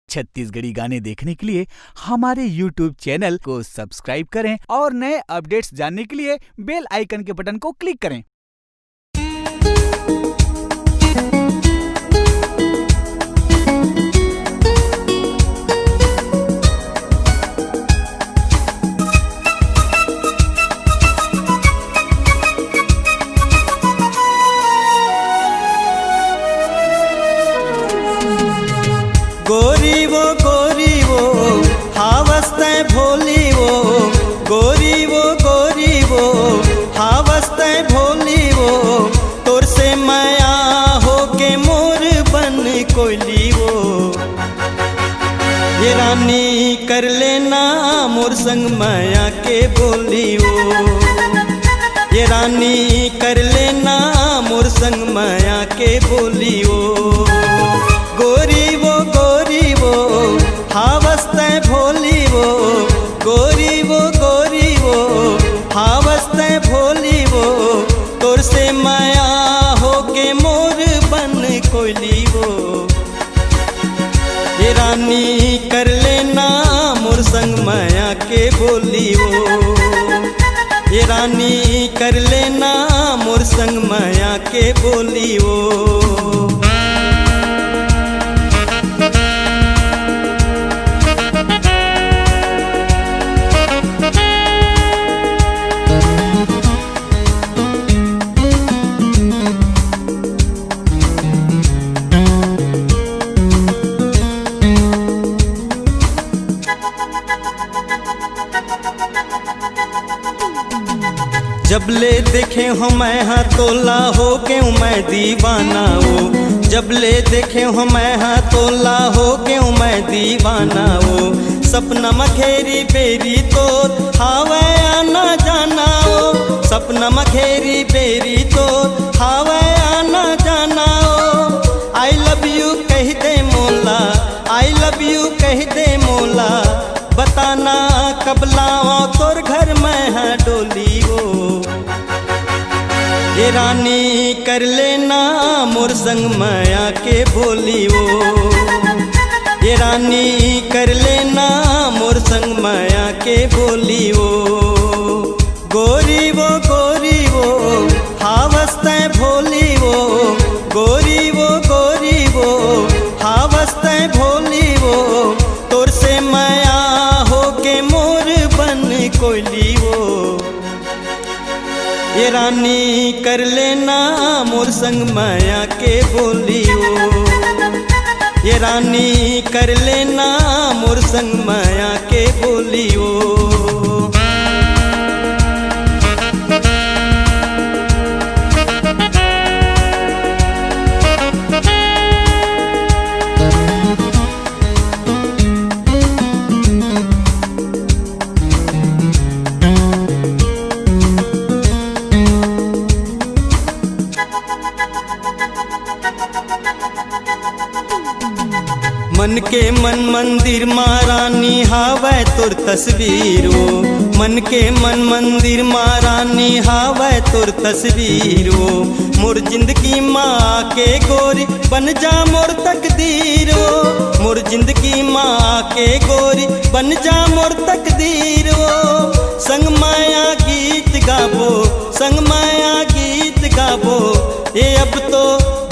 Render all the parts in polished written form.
छत्तीसगढ़ी गाने देखने के लिए हमारे YouTube चैनल को सब्सक्राइब करें और नए अपडेट्स जानने के लिए बेल आइकन के बटन को क्लिक करें। गोरी वो हावस्ते भोली वो गोरी वो हावस्ते भोली वो तोर से माया हो के मोर बन कोयली वो ये रानी कर लेना मोर संग माया के बोली वो ये रानी कर लेना मोर संग माया के बोली वो गोरी वो हावस्ते भोली वो गोरी वो हावस्ते भोली वो तोर से माया हो के मोर बन कोयली वो ये रानी कर लेना मोर संग माया के बोली वो ये रानी कर लेना मोर संग माया के बोली वो। जब ले देखे हो मैं हाँ तोला हो के मैं दीवाना हो जब ले देखे हो मैं हाँ तोला हो के मैं दीवाना हो सपना मखेरी बेरी तो हावे आना जाना हो सपना मखेरी बेरी तो हावे आना जाना हो आई लव यू कह दे मोला आई लव यू कह दे मोला बताना कब लाओ तोर घर में है डोली वो ये रानी कर लेना मोर संग माया के बोली वो ये रानी कर लेना मोर संग माया के बोली वो गोरी वो हावस्ते भोली वो गोरी वो हावस्ते भोली वो तोर से माया हो के मोर बन कोयली वो ये रानी कर लेना मोर संग माया के बोली वो ये रानी कर लेना मोर संग माया के बोली वो। मन के मन मंदिर मारानी हावे तोर तस्वीर वो मन के मन मंदिर मारानी हावे तोर तस्वीर वो मोर जिंदगी माँ के गोरी बन जा मोर तकदीर वो मोर जिंदगी माँ के गोरी बन जा मोर तकदीर वो संग माया गीत गाबो संग माया गीत गाबो ये अब तो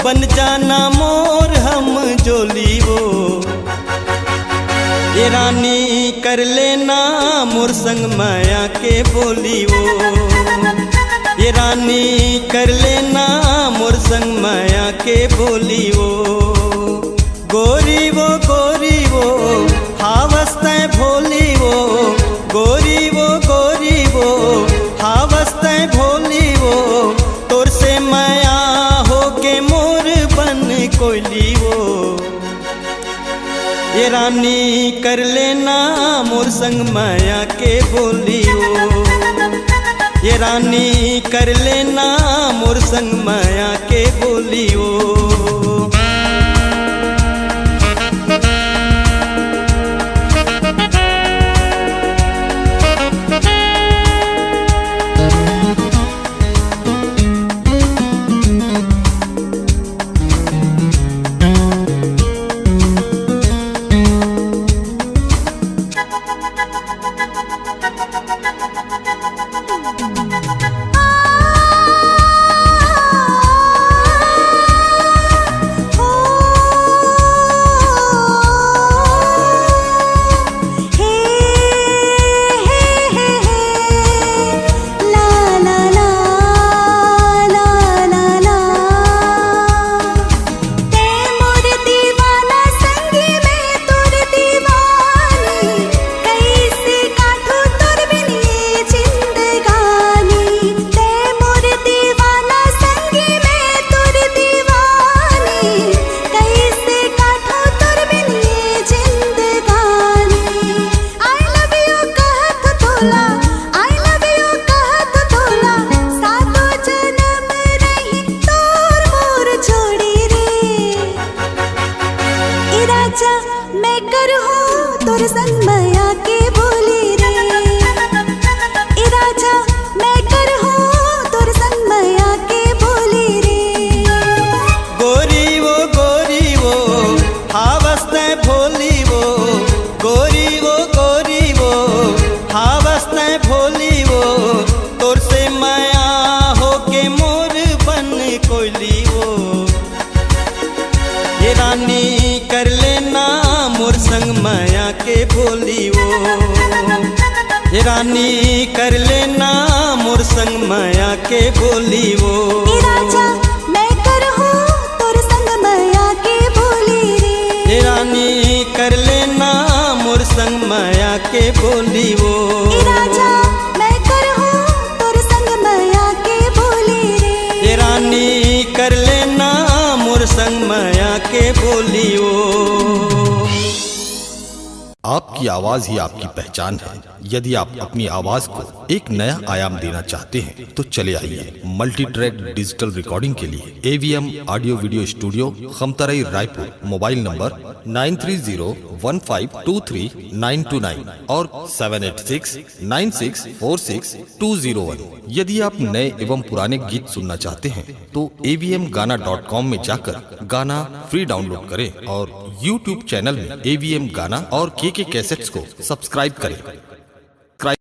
बन जाना मोर हम जोली वो ये रानी कर लेना मोर संग माया के बोली वो ये रानी कर लेना मोर संग माया के बोली वो गोरी वो हावस्ते भोली वो गोरी वो हावस्ते भोली वो तोर से माया हो के मोर बन कोयली वो ये रानी कर लेना मोर संग माया के बोली वो ये रानी कर लेना मोर संग माया के बोली वो। तोर संग माया के बोली रे। ए राजा मैं कर हो तोर संग माया के बोली रे। गोरी वो हावस्ते भोली वो, गोरी वो हावस्ते भोली वो, तोर से माया हो के मोर बन कोयली वो। ये रानी कर लेना मोर संग माया के बोली वो। ये रानी कर लेना मोर संग माया के बोली वो। ए राजा मैं कर हो तोर संग माया के बोली रे। ये रानी कर लेना मोर संग माया के बोली वो। ए राजा मैं कर हो तोर संग माया के बोली रे। ये रानी कर लेना मोर संग माया के बोली वो। आपकी आवाज ही आपकी पहचान है। यदि आप अपनी आवाज को एक नया आयाम देना चाहते हैं तो चले आइए मल्टी ट्रैक डिजिटल रिकॉर्डिंग के लिए AVM audio video studio Khamtarai Raipur. Mobile number 9301523929 और 7869646 यदि आप नए एवं पुराने गीत सुनना चाहते हैं तो avmgana.com में जाकर गाना फ्री डाउनलोड करें और YouTube चैनल में AVM गाना और KK कैसेट्स को सब्सक्राइब करें।